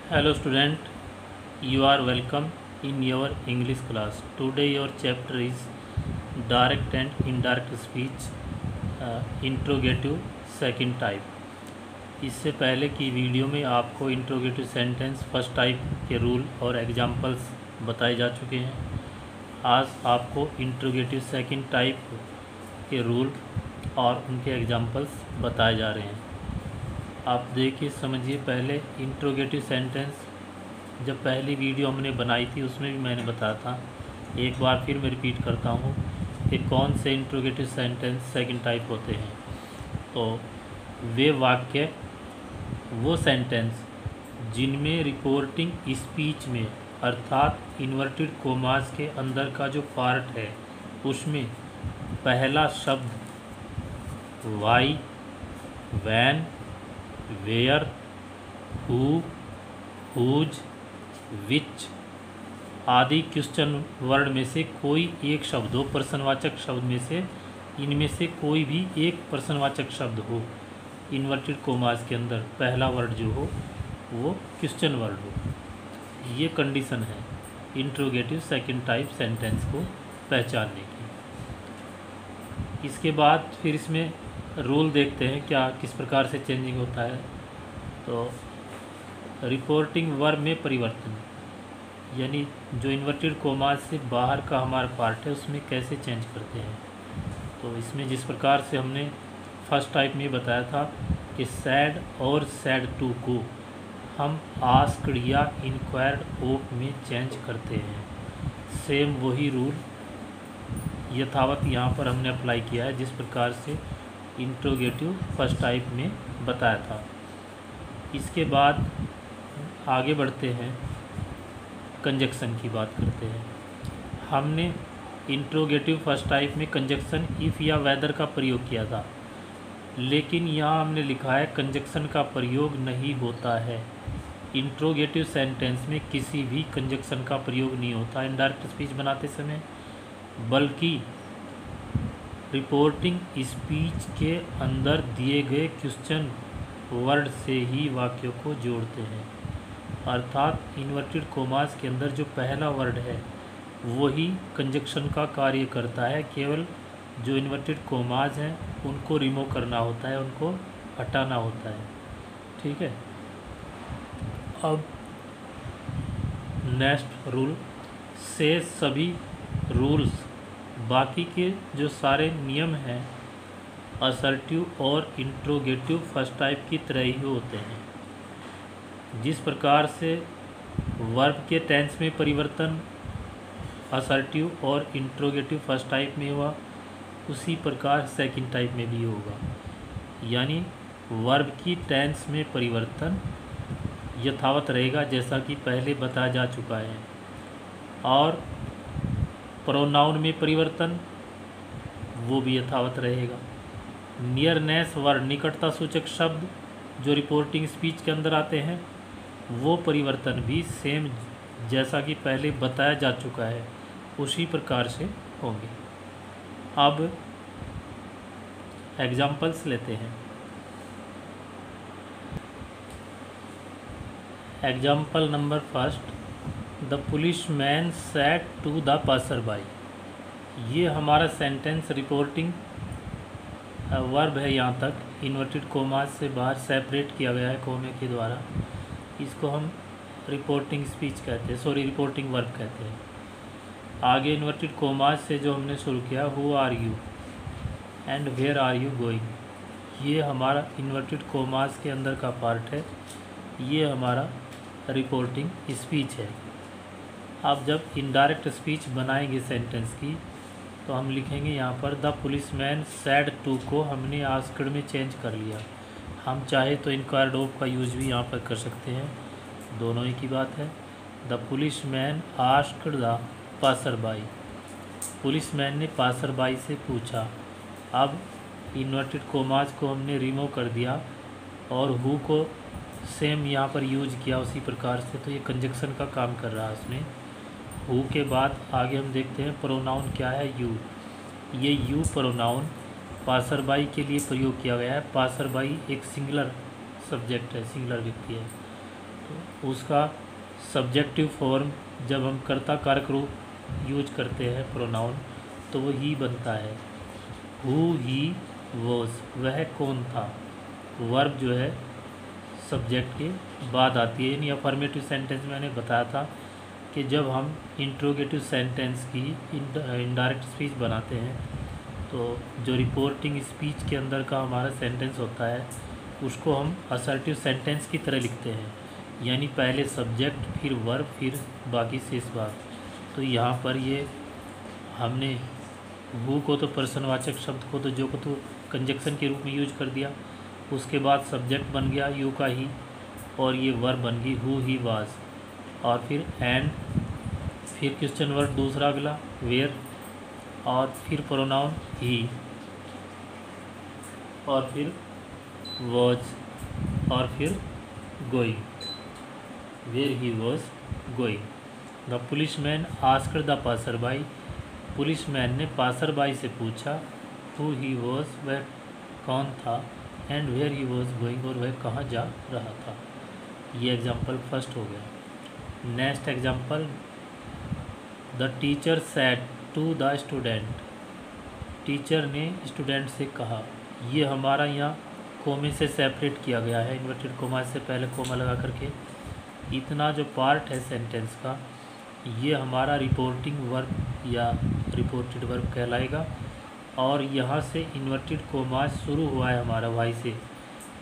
Hello student, you are welcome in your English class. Today your chapter is direct and indirect speech, interrogative second type. इससे पहले की video में आपको interrogative sentence first type के rule और examples बताए जा चुके हैं। आज आपको इंट्रोगेटिव सेकंड टाइप के रूल और उनके एग्जांपल्स बताए जा रहे हैं। आप देखिए समझिए। पहले इंट्रोगेटिव सेंटेंस जब पहली वीडियो हमने बनाई थी उसमें भी मैंने बताया था, एक बार फिर मैं रिपीट करता हूँ कि कौन से इंट्रोगेटिव सेंटेंस सेकंड टाइप होते हैं। तो वे वाक्य, वो सेंटेंस जिनमें रिपोर्टिंग स्पीच में अर्थात इन्वर्टेड कोमास के अंदर का जो पार्ट है उसमें पहला शब्द why, when, where, who, whose, which आदि क्वेश्चन वर्ड में से कोई एक शब्द हो, प्रश्नवाचक शब्द में से इनमें से कोई भी एक प्रश्नवाचक शब्द हो, इन्वर्टेड कोमास के अंदर पहला वर्ड जो हो वो क्वेश्चन वर्ड हो। ये कंडीशन है इंट्रोगेटिव सेकंड टाइप सेंटेंस को पहचानने की। इसके बाद फिर इसमें रूल देखते हैं क्या किस प्रकार से चेंजिंग होता है। तो रिपोर्टिंग वर्ब में परिवर्तन, यानी जो इन्वर्टेड कोमास से बाहर का हमारा पार्ट है उसमें कैसे चेंज करते हैं। तो इसमें जिस प्रकार से हमने फर्स्ट टाइप में बताया था कि सैड और सैड टू को हम आस्क्ड या इंक्वायर्ड ऑफ में चेंज करते हैं, सेम वही रूल यथावत यहाँ पर हमने अप्लाई किया है जिस प्रकार से इंट्रोगेटिव फर्स्ट टाइप में बताया था। इसके बाद आगे बढ़ते हैं, कंजक्शन की बात करते हैं। हमने इंट्रोगेटिव फर्स्ट टाइप में कंजक्शन इफ़ या वेदर का प्रयोग किया था, लेकिन यहाँ हमने लिखा है कंजक्शन का प्रयोग नहीं होता है। इंट्रोगेटिव सेंटेंस में किसी भी कंजक्शन का प्रयोग नहीं होता इनडायरेक्ट स्पीच बनाते समय, बल्कि रिपोर्टिंग स्पीच के अंदर दिए गए क्वेश्चन वर्ड से ही वाक्यों को जोड़ते हैं। अर्थात इन्वर्टेड कोमास के अंदर जो पहला वर्ड है वही कंजक्शन का कार्य करता है, केवल जो इन्वर्टेड कोमास हैं उनको रिमूव करना होता है, उनको हटाना होता है। ठीक है। अब नेक्स्ट रूल से सभी रूल्स, बाकी के जो सारे नियम हैं असर्टिव और इंट्रोगेटिव फर्स्ट टाइप की तरह ही होते हैं। जिस प्रकार से वर्ब के टेंस में परिवर्तन असर्टिव और इंट्रोगेटिव फर्स्ट टाइप में हुआ, उसी प्रकार सेकंड टाइप में भी होगा। यानी वर्ब की टेंस में परिवर्तन यथावत रहेगा जैसा कि पहले बताया जा चुका है, और प्रोनाउन में परिवर्तन वो भी यथावत रहेगा। नियरनेस वर्ड, निकटता सूचक शब्द जो रिपोर्टिंग स्पीच के अंदर आते हैं वो परिवर्तन भी सेम जैसा कि पहले बताया जा चुका है उसी प्रकार से होंगे। अब एग्जाम्पल्स लेते हैं। Example number first, the policeman said to the passer by. ये हमारा सेंटेंस रिपोर्टिंग वर्ब है, यहाँ तक इन्वर्टेड कोमास से बाहर सेपरेट किया गया है कोमे के द्वारा। इसको हम रिपोर्टिंग स्पीच कहते हैं, रिपोर्टिंग वर्ब कहते हैं। आगे इन्वर्टेड कोमास से जो हमने शुरू किया, who are you and where are you going, ये हमारा इन्वर्टेड कोमास के अंदर का पार्ट है, ये हमारा रिपोर्टिंग स्पीच है। अब जब इनडायरेक्ट स्पीच बनाएंगे सेंटेंस की तो हम लिखेंगे यहाँ पर द पुलिसमैन सैड टू को हमने आस्क्ड में चेंज कर लिया। हम चाहे तो इनक्वायर्ड ऑफ का यूज भी यहाँ पर कर सकते हैं, दोनों ही की बात है। The policeman asked the passer by, policeman ने पासर बाई से पूछा। अब इन्वर्टेड कोमास को हमने रिमूव कर दिया और हु को सेम यहाँ पर यूज किया उसी प्रकार से, तो ये कंजक्शन का काम कर रहा है उसमें। हु के बाद आगे हम देखते हैं प्रोनाउन क्या है, यू। ये यू प्रोनाउन पासर बाई के लिए प्रयोग किया गया है। पासर बाई एक सिंगुलर सब्जेक्ट है, सिंगुलर व्यक्ति है। तो उसका सब्जेक्टिव फॉर्म जब हम कर्ता कारक रूप यूज करते हैं प्रोनाउन तो वो ही बनता है। हु ही वॉज, वह कौन था। वर्ब जो है सब्जेक्ट के बाद आती है। यानी अफर्मेटिव सेंटेंस मैंने बताया था कि जब हम इंट्रोगेटिव सेंटेंस की इनडायरेक्ट स्पीच बनाते हैं तो जो रिपोर्टिंग स्पीच के अंदर का हमारा सेंटेंस होता है उसको हम असर्टिव सेंटेंस की तरह लिखते हैं, यानी पहले सब्जेक्ट फिर वर्ब फिर बाकी शेष भाग। तो यहाँ पर ये हमने वो को तो पर्सनवाचक शब्द को तो जो को तो कंजक्शन के रूप में यूज कर दिया, उसके बाद सब्जेक्ट बन गया यू का ही और ये वर्ब बन गई हु ही वाज, और फिर एंड, फिर क्वेश्चन वर्ड दूसरा अगला वेयर, और फिर प्रोनाउन ही, और फिर वॉज, और फिर going, where he was going. The policeman asked the passer by, policeman ने पासर बाई से पूछा हु ही वॉज, वह कौन था, and where he was going, और वह कहाँ जा रहा था। ये एग्जाम्पल फर्स्ट हो गया। Next example, the teacher said to the student, teacher ने स्टूडेंट से कहा। ये हमारा यहाँ कोमे से सेपरेट किया गया है, इन्वर्टेड कोमा से पहले कोमा लगा करके। इतना जो पार्ट है सेंटेंस का ये हमारा रिपोर्टिंग वर्ब या रिपोर्टेड वर्ब कहलाएगा, और यहाँ से इन्वर्टेड कोमा शुरू हुआ है हमारा वाई से।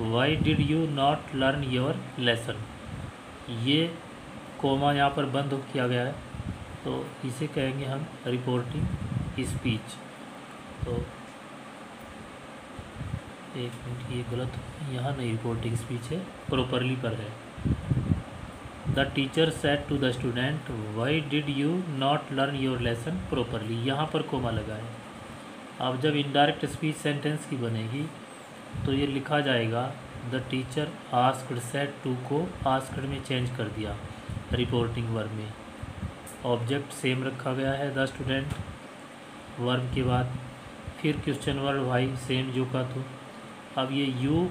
Y did you not learn your lesson, ये कोमा यहाँ पर बंद किया गया है तो इसे कहेंगे हम रिपोर्टिंग स्पीच। तो एक मिनट, ये गलत, यहाँ नहीं रिपोर्टिंग स्पीच है, प्रॉपरली पर है। The teacher said to the student why did you not learn your lesson properly, यहाँ पर कोमा लगा है। अब जब इनडायरेक्ट स्पीच सेंटेंस की बनेगी तो ये लिखा जाएगा the teacher asked, said to को आस्क्ड में चेंज कर दिया रिपोर्टिंग वर्ब में। ऑब्जेक्ट सेम रखा गया है द स्टूडेंट वर्ब के बाद, फिर क्वेश्चन वर्ड वाई सेम जो का तो। अब ये यू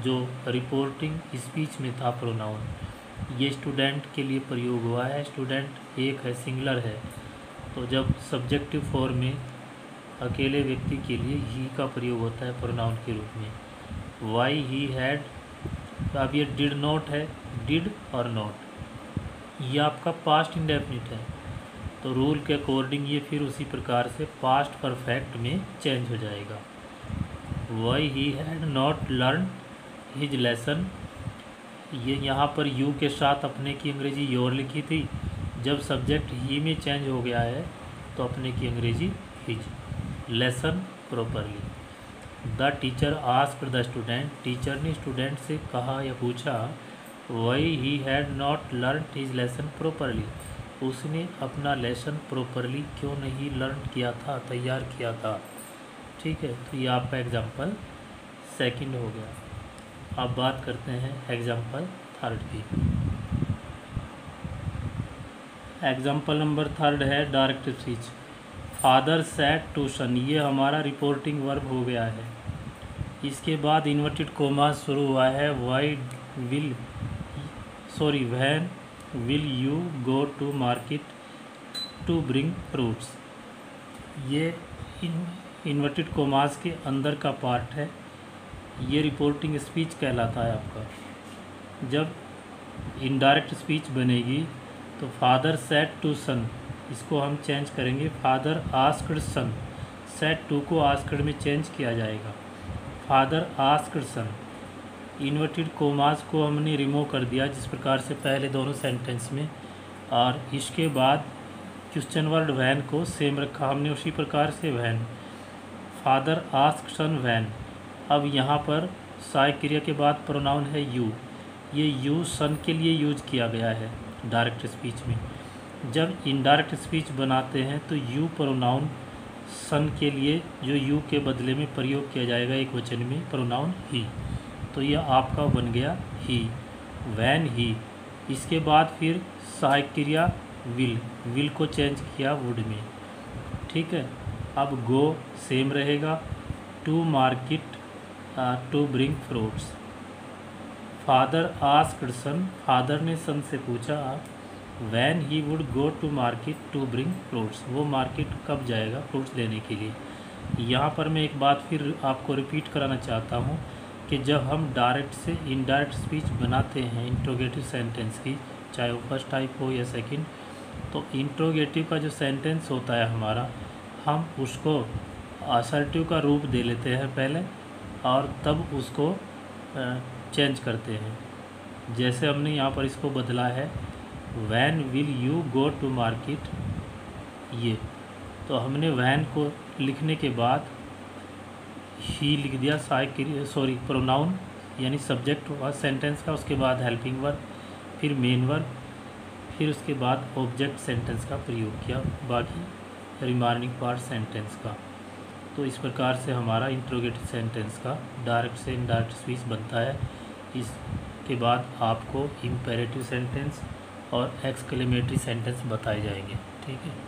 जो रिपोर्टिंग स्पीच में था प्रोनाउन, ये स्टूडेंट के लिए प्रयोग हुआ है। स्टूडेंट एक है, सिंगुलर है, तो जब सब्जेक्टिव फॉर्म में अकेले व्यक्ति के लिए ही का प्रयोग होता है प्रोनाउन के रूप में। वाई ही हैड, अब ये डिड नॉट है, डिड और नॉट, ये आपका पास्ट इंडेफिनिट है तो रूल के अकॉर्डिंग ये फिर उसी प्रकार से पास्ट परफेक्ट में चेंज हो जाएगा। Why he had not learn his lesson, ये यहाँ पर यू के साथ अपने की अंग्रेजी योर लिखी थी, जब सब्जेक्ट ही में चेंज हो गया है तो अपने की अंग्रेजी his. Lesson properly. The teacher asked the student, teacher ने स्टूडेंट से कहा या पूछा why he had not learn his lesson properly, उसने अपना लेसन प्रॉपरली क्यों नहीं लर्न किया था, तैयार किया था। ठीक है, तो ये आपका एग्जाम्पल सेकंड हो गया। अब बात करते हैं एग्जाम्पल थर्ड की। एग्जाम्पल नंबर थर्ड है direct speech. Father said to son, ये हमारा रिपोर्टिंग वर्ब हो गया है। इसके बाद इन्वर्टेड कोमा शुरू हुआ है। When will you go to market to bring fruits, ये इन्वर्टेड कोमास के अंदर का पार्ट है, ये रिपोर्टिंग स्पीच कहलाता है आपका। जब इनडायरेक्ट स्पीच बनेगी तो फादर सेड टू सन, इसको हम चेंज करेंगे father asked son, said to को आस्क्ड में चेंज किया जाएगा father asked son. Inverted commas को हमने रिमूव कर दिया जिस प्रकार से पहले दोनों सेंटेंस में, और इसके बाद क्वेश्चन वर्ड वैन को सेम रखा हमने उसी प्रकार से वैन, फादर आस्क्ड सन वैन। अब यहाँ पर सहायक क्रिया के बाद प्रोनाउन है यू, ये यू सन के लिए यूज किया गया है डायरेक्ट स्पीच में। जब इनडायरेक्ट स्पीच बनाते हैं तो यू प्रोनाउन सन के लिए जो यू के बदले में प्रयोग किया जाएगा एक वचन में प्रोनाउन ही, तो यह आपका बन गया ही, वैन ही। इसके बाद फिर सहायक क्रिया विल को चेंज किया वुड में। ठीक है, अब गो सेम रहेगा, to market to bring fruits. Father asked son, father ने सन से पूछा when he would go to market to bring fruits, वो मार्केट कब जाएगा फ्रूट्स लेने के लिए। यहाँ पर मैं एक बात फिर आपको रिपीट कराना चाहता हूँ कि जब हम डायरेक्ट से इनडायरेक्ट स्पीच बनाते हैं इंट्रोगेटिव सेंटेंस की, चाहे वो फर्स्ट टाइप हो या सेकंड, तो इंट्रोगेटिव का जो सेंटेंस होता है हमारा, हम उसको असर्टिव का रूप दे लेते हैं पहले और तब उसको चेंज करते हैं। जैसे हमने यहाँ पर इसको बदला है when will you go to market, ये तो हमने वैन को लिखने के बाद ही लिख दिया प्रोनाउन यानी सब्जेक्ट हुआ सेंटेंस का, उसके बाद हेल्पिंग वर्ब, फिर मेन वर्ब, फिर उसके बाद ऑब्जेक्ट सेंटेंस का प्रयोग किया, बाकी रिमाइनिंग पार्ट सेंटेंस का। तो इस प्रकार से हमारा इंट्रोगेटिव सेंटेंस का डायरेक्ट से इनडायरेक्ट स्पीच बनता है। इसके बाद आपको इम्पेरेटिव सेंटेंस और एक्सक्लेमेटरी सेंटेंस बताए जाएंगे। ठीक है।